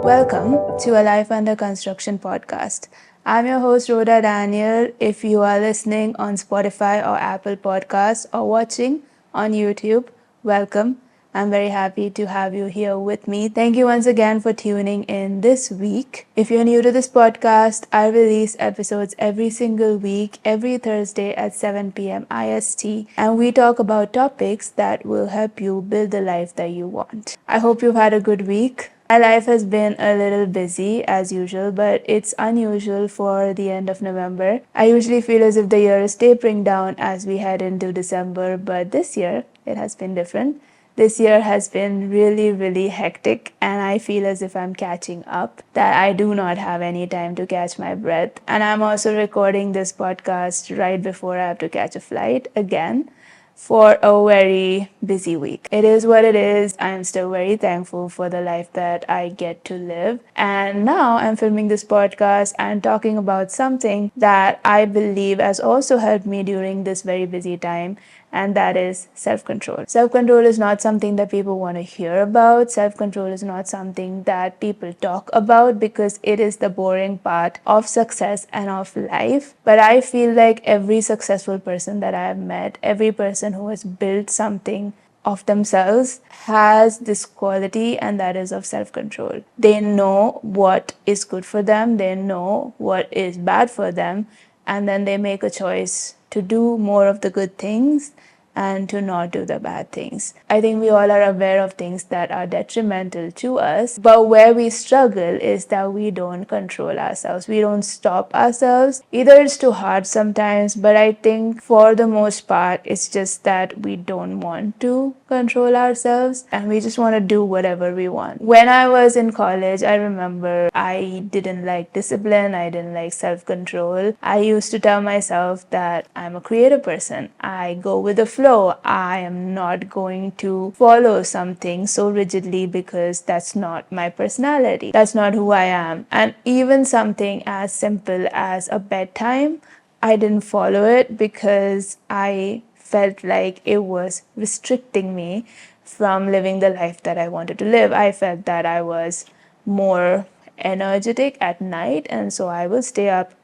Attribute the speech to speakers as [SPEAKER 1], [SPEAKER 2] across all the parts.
[SPEAKER 1] Welcome to a Life Under Construction podcast. I'm your host, Rhoda Daniel. If you are listening on Spotify or Apple Podcasts or watching on YouTube, welcome. I'm very happy to have you here with me. Thank you once again for tuning in this week. If you're new to this podcast, I release episodes every single week, every Thursday at 7 p.m. IST, and we talk about topics that will help you build the life that you want. I hope you've had a good week. My life has been a little busy as usual, but it's unusual for the end of November. I usually feel as if the year is tapering down as we head into December, but this year it has been different. This year has been really hectic, and I feel as if I'm catching up, that I do not have any time to catch my breath. And I'm also recording this podcast right before I have to catch a flight again for a very busy week. It is what it is. I'm still very thankful for the life that I get to live. And now I'm filming this podcast and talking about something that I believe has also helped me during this very busy time, and that is self-control. Self-control is not something that people want to hear about. Self-control is not something that people talk about because it is the boring part of success and of life. But I feel like every successful person that I have met, every person who has built something of themselves has this quality, and that is of self-control. They know what is good for them, they know what is bad for them, and then they make a choice to do more of the good things and to not do the bad things. I think we all are aware of things that are detrimental to us, but where we struggle is that we don't control ourselves. We don't stop ourselves. Either it's too hard sometimes, but I think for the most part, it's just that we don't want to control ourselves and we just want to do whatever we want. When I was in college, I remember I didn't like discipline, I didn't like self-control. I used to tell myself that I'm a creative person. I go with the flow. I am not going to follow something so rigidly because that's not my personality. That's not who I am. And even something as simple as a bedtime, I didn't follow it because I felt like it was restricting me from living the life that I wanted to live. I felt that I was more energetic at night, and so I will stay up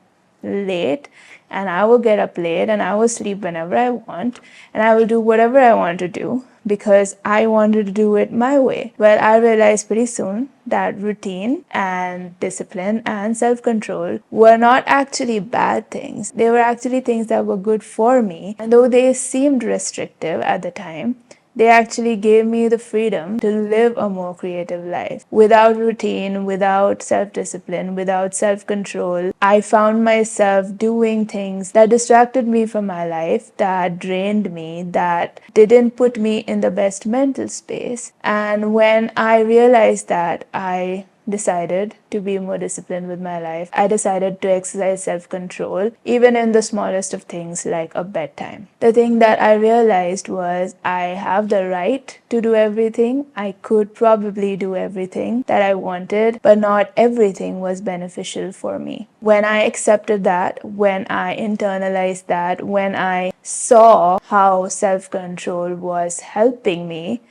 [SPEAKER 1] late and I will get up late and I will sleep whenever I want and I will do whatever I want to do because I wanted to do it my way. Well, I realized pretty soon that routine and discipline and self-control were not actually bad things. They were actually things that were good for me. And though they seemed restrictive at the time, they actually gave me the freedom to live a more creative life. Without routine, without self-discipline, without self-control, I found myself doing things that distracted me from my life, that drained me, that didn't put me in the best mental space. And when I realized that, I decided to be more disciplined with my life. I decided to exercise self-control, even in the smallest of things like a bedtime. The thing that I realized was I have the right to do everything. I could probably do everything that I wanted, but not everything was beneficial for me. When I accepted that, when I internalized that, when I saw how self-control was helping me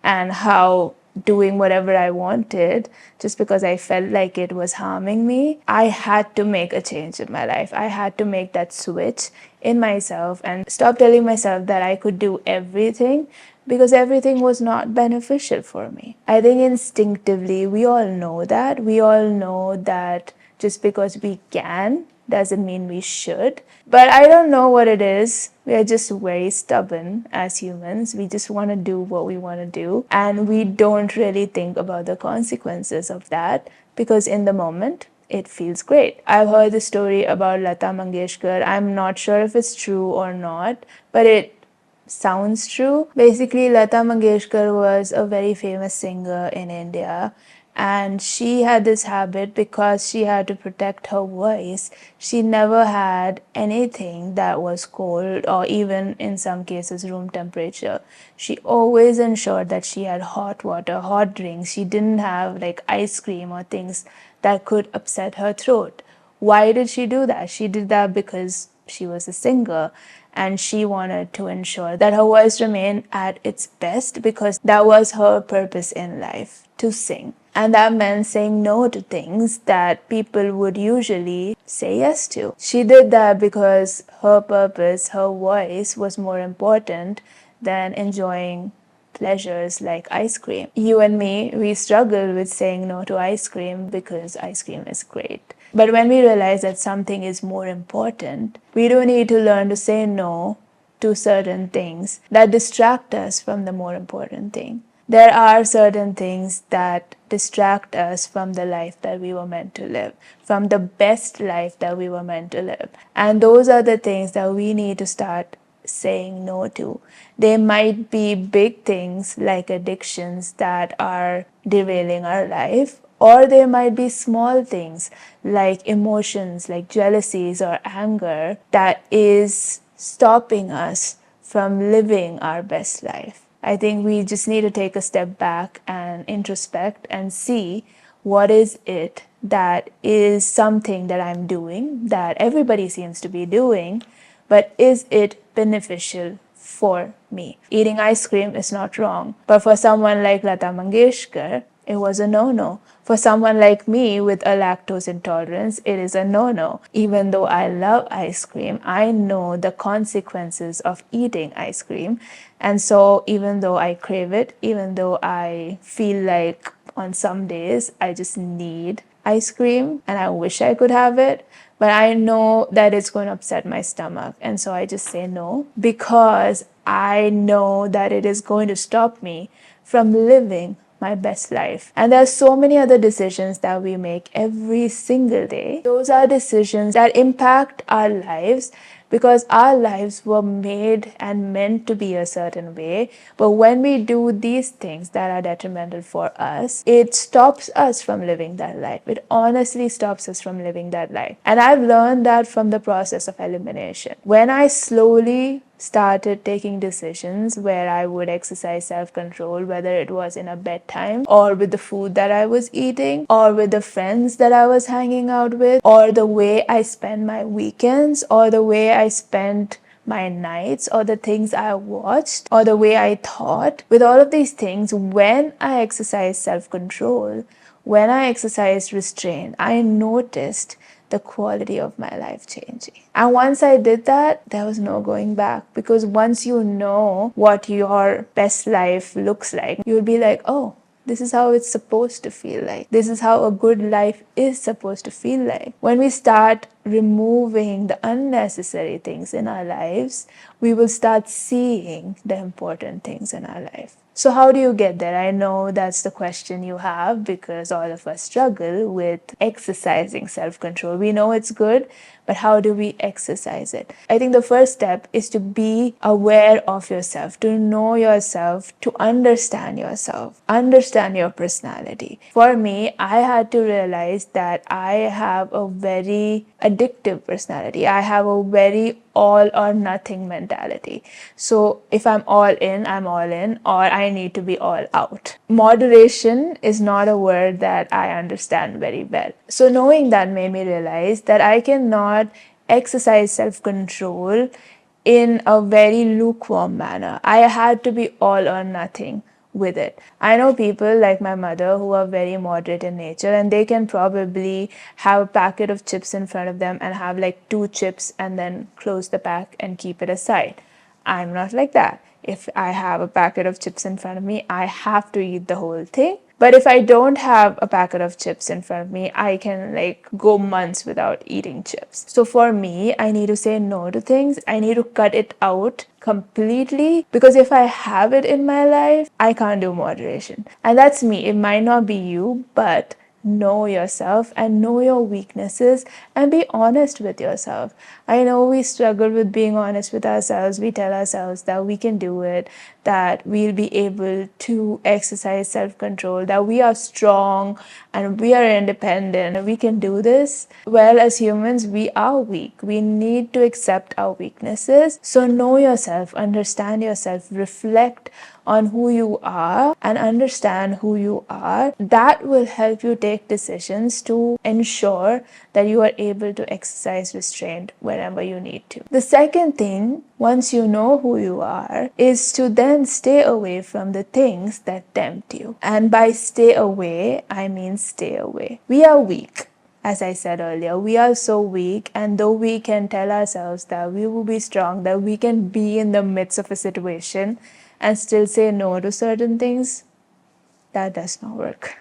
[SPEAKER 1] and how doing whatever I wanted just because I felt like it was harming me, I had to make a change in my life. I had to make that switch in myself and stop telling myself that I could do everything because everything was not beneficial for me. I think instinctively we all know that. We all know that just because we can doesn't mean we should. But I don't know what it is. We are just very stubborn as humans. We just want to do what we want to do. And we don't really think about the consequences of that because in the moment, it feels great. I've heard the story about Lata Mangeshkar. I'm not sure if it's true or not, but it sounds true. Basically, Lata Mangeshkar was a very famous singer in India. And she had this habit because she had to protect her voice. She never had anything that was cold or even in some cases room temperature. She always ensured that she had hot water, hot drinks. She didn't have like ice cream or things that could upset her throat. Why did she do that? She did that because she was a singer and she wanted to ensure that her voice remained at its best because that was her purpose in life, to sing. And that meant saying no to things that people would usually say yes to. She did that because her purpose, her voice was more important than enjoying pleasures like ice cream. You and me, we struggle with saying no to ice cream because ice cream is great. But when we realize that something is more important, we do need to learn to say no to certain things that distract us from the more important thing. There are certain things that distract us from the life that we were meant to live, from the best life that we were meant to live. And those are the things that we need to start saying no to. They might be big things like addictions that are derailing our life, or they might be small things like emotions like jealousies or anger that is stopping us from living our best life. I think we just need to take a step back and introspect and see what is it that is something that I'm doing that everybody seems to be doing, but is it beneficial for me? Eating ice cream is not wrong, but for someone like Lata Mangeshkar, it was a no-no. For someone like me with a lactose intolerance, it is a no-no. Even though I love ice cream, I know the consequences of eating ice cream. And so even though I crave it, even though I feel like on some days I just need ice cream and I wish I could have it, but I know that it's going to upset my stomach. And so I just say no because I know that it is going to stop me from living my best life. And there are so many other decisions that we make every single day. Those are decisions that impact our lives because our lives were made and meant to be a certain way. But when we do these things that are detrimental for us, it stops us from living that life. It honestly stops us from living that life. And I've learned that from the process of elimination. When I slowly started taking decisions where I would exercise self-control, whether it was in a bedtime or with the food that I was eating or with the friends that I was hanging out with or the way I spend my weekends or the way I spent my nights or the things I watched or the way I thought. With all of these things, when I exercised self-control, when I exercised restraint, I noticed the quality of my life changing. And once I did that, there was no going back, because once you know what your best life looks like, you'll be like, oh, this is how it's supposed to feel like. This is how a good life is supposed to feel like. When we start removing the unnecessary things in our lives, we will start seeing the important things in our life. So how do you get there? I know that's the question you have because all of us struggle with exercising self-control. We know it's good, but how do we exercise it? I think the first step is to be aware of yourself, to know yourself, to understand yourself, understand your personality. For me, I had to realize that I have a very addictive personality. I have a very all or nothing mentality. So if I'm all in, I'm all in, or I need to be all out. Moderation is not a word that I understand very well. So knowing that made me realize that I cannot exercise self-control in a very lukewarm manner. I had to be all or nothing with it. I know people like my mother who are very moderate in nature, and they can probably have a packet of chips in front of them and have like 2 chips and then close the pack and keep it aside. I'm not like that. If I have a packet of chips in front of me, I have to eat the whole thing. But if I don't have a packet of chips in front of me, I can like go months without eating chips. So for me, I need to say no to things. I need to cut it out completely, because if I have it in my life, I can't do moderation. And that's me. It might not be you, but know yourself and know your weaknesses and be honest with yourself. I know we struggle with being honest with ourselves. We tell ourselves that we can do it, that we'll be able to exercise self-control, that we are strong and we are independent and we can do this. Well, as humans, we are weak. We need to accept our weaknesses. So know yourself, understand yourself, reflect on who you are and understand who you are, that will help you take decisions to ensure that you are able to exercise restraint wherever you need to. The second thing, once you know who you are, is to then stay away from the things that tempt you. And by stay away, I mean stay away. We are weak. As I said earlier, we are so weak, and though we can tell ourselves that we will be strong, that we can be in the midst of a situation and still say no to certain things, that does not work.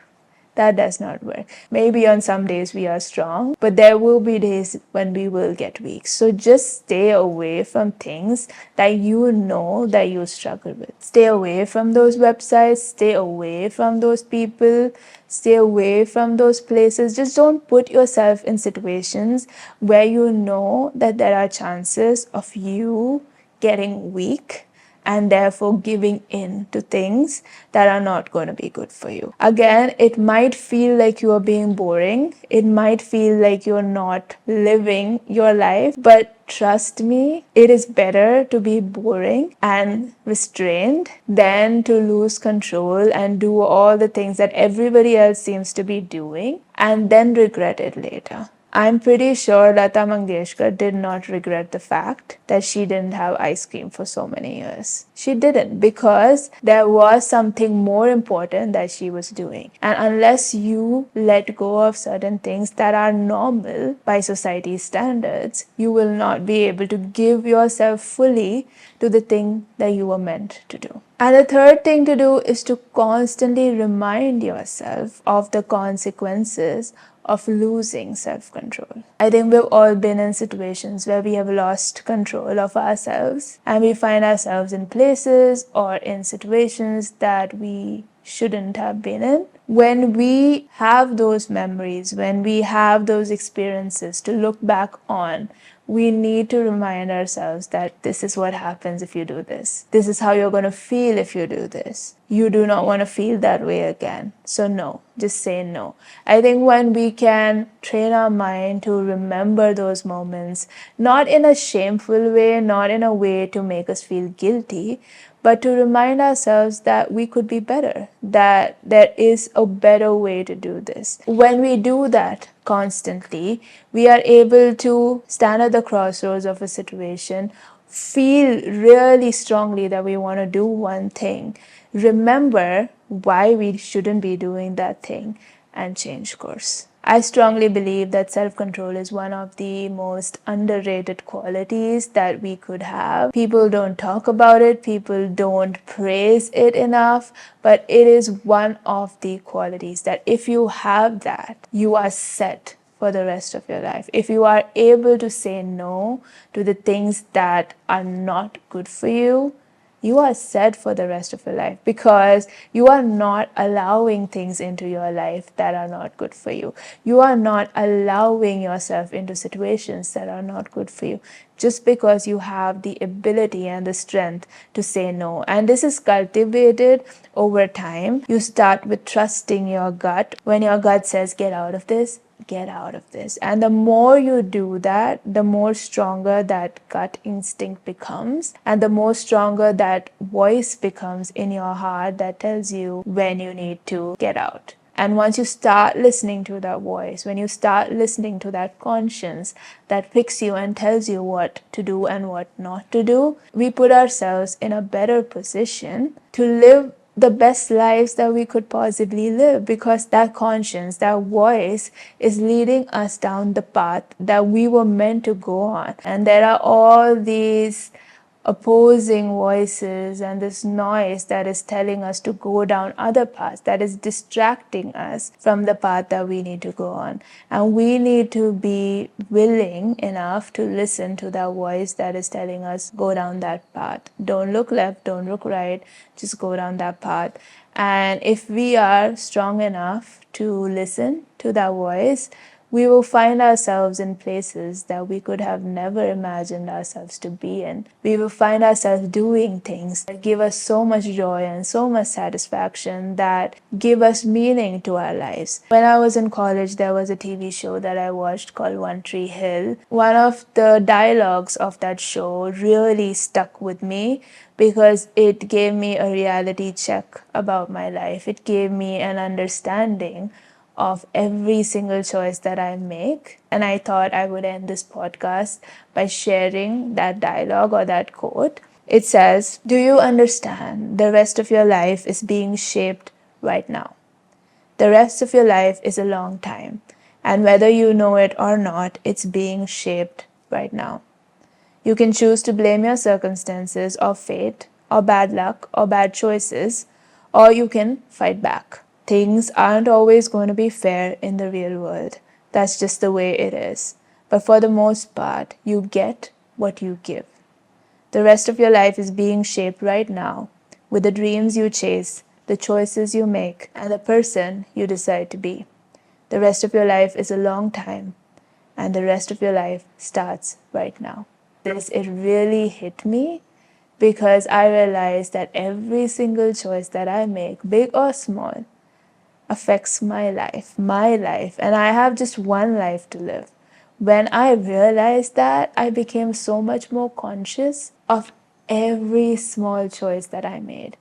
[SPEAKER 1] That does not work. Maybe on some days we are strong, but there will be days when we will get weak. So just stay away from things that you know that you struggle with. Stay away from those websites, stay away from those people, stay away from those places. Just don't put yourself in situations where you know that there are chances of you getting weak and therefore giving in to things that are not going to be good for you. Again, it might feel like you are being boring. It might feel like you're not living your life, but trust me, it is better to be boring and restrained than to lose control and do all the things that everybody else seems to be doing and then regret it later. I'm pretty sure Lata Mangeshkar did not regret the fact that she didn't have ice cream for so many years. She didn't, because there was something more important that she was doing. And unless you let go of certain things that are normal by society's standards, you will not be able to give yourself fully to the thing that you were meant to do. And the third thing to do is to constantly remind yourself of the consequences of losing self-control. I think we've all been in situations where we have lost control of ourselves and we find ourselves in places or in situations that we shouldn't have been in. When we have those memories, when we have those experiences to look back on, we need to remind ourselves that this is what happens if you do this. This is how you're going to feel if you do this. You do not want to feel that way again. So no, just say no. I think when we can train our mind to remember those moments, not in a shameful way, not in a way to make us feel guilty, but to remind ourselves that we could be better, that there is a better way to do this. When we do that constantly, we are able to stand at the crossroads of a situation, feel really strongly that we want to do one thing, remember why we shouldn't be doing that thing, and change course. I strongly believe that self-control is one of the most underrated qualities that we could have. People don't talk about it, people don't praise it enough, but it is one of the qualities that if you have that, you are set for the rest of your life. If you are able to say no to the things that are not good for you, you are set for the rest of your life, because you are not allowing things into your life that are not good for you. You are not allowing yourself into situations that are not good for you, just because you have the ability and the strength to say no. And this is cultivated over time. You start with trusting your gut. When your gut says, get out of this, get out of this. And the more you do that, the more stronger that gut instinct becomes, and the more stronger that voice becomes in your heart that tells you when you need to get out. And once you start listening to that voice, when you start listening to that conscience that picks you and tells you what to do and what not to do, we put ourselves in a better position to live the best lives that we could possibly live, because that conscience, that voice is leading us down the path that we were meant to go on. And there are all these opposing voices and this noise that is telling us to go down other paths, that is distracting us from the path that we need to go on. And we need to be willing enough to listen to that voice that is telling us, go down that path. Don't look left, don't look right, just go down that path. And if we are strong enough to listen to that voice, We will find ourselves in places that we could have never imagined ourselves to be in. We will find ourselves doing things that give us so much joy and so much satisfaction, that give us meaning to our lives. When I was in college, there was a TV show that I watched called One Tree Hill. One of the dialogues of that show really stuck with me because it gave me a reality check about my life. It gave me an understanding of every single choice that I make. And I thought I would end this podcast by sharing that dialogue or that quote. It says, "Do you understand the rest of your life is being shaped right now? The rest of your life is a long time. And whether you know it or not, it's being shaped right now. You can choose to blame your circumstances or fate or bad luck or bad choices, or you can fight back. Things aren't always going to be fair in the real world. That's just the way it is. But for the most part, you get what you give. The rest of your life is being shaped right now with the dreams you chase, the choices you make, and the person you decide to be. The rest of your life is a long time, and the rest of your life starts right now." It really hit me because I realized that every single choice that I make, big or small, affects my life, and I have just one life to live. When I realized that, I became so much more conscious of every small choice that I made.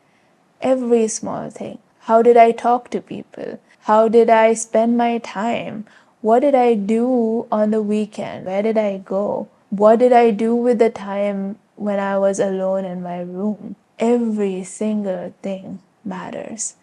[SPEAKER 1] Every small thing. How did I talk to people? How did I spend my time? What did I do on the weekend? Where did I go? What did I do with the time when I was alone in my room? Every single thing matters.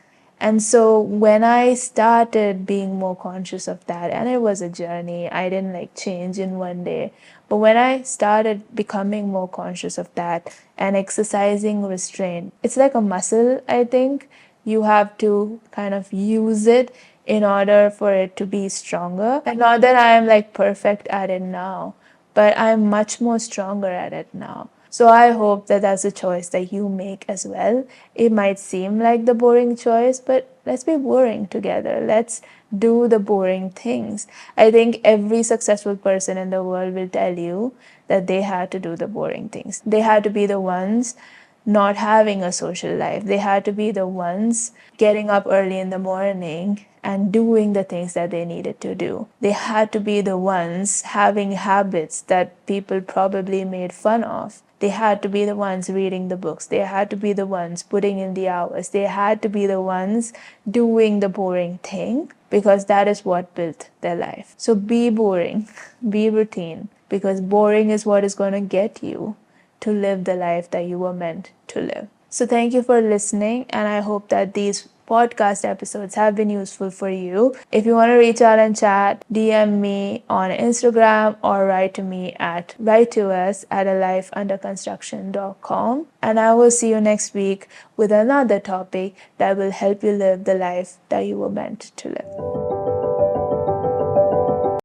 [SPEAKER 1] And so when I started being more conscious of that, and it was a journey, I didn't like change in one day. But when I started becoming more conscious of that and exercising restraint, it's like a muscle, I think. You have to kind of use it in order for it to be stronger. And not that I am like perfect at it now, but I'm much more stronger at it now. So I hope that that's a choice that you make as well. It might seem like the boring choice, but let's be boring together. Let's do the boring things. I think every successful person in the world will tell you that they had to do the boring things. They had to be the ones not having a social life. They had to be the ones getting up early in the morning and doing the things that they needed to do. They had to be the ones having habits that people probably made fun of. They had to be the ones reading the books. They had to be the ones putting in the hours. They had to be the ones doing the boring thing because that is what built their life. So be boring, be routine, because boring is what is going to get you to live the life that you were meant to live. So thank you for listening, and I hope that these podcast episodes have been useful for you. If you want to reach out and chat, DM me on Instagram or write to us at alifeunderconstruction.com. And I will see you next week with another topic that will help you live the life that you were meant to live.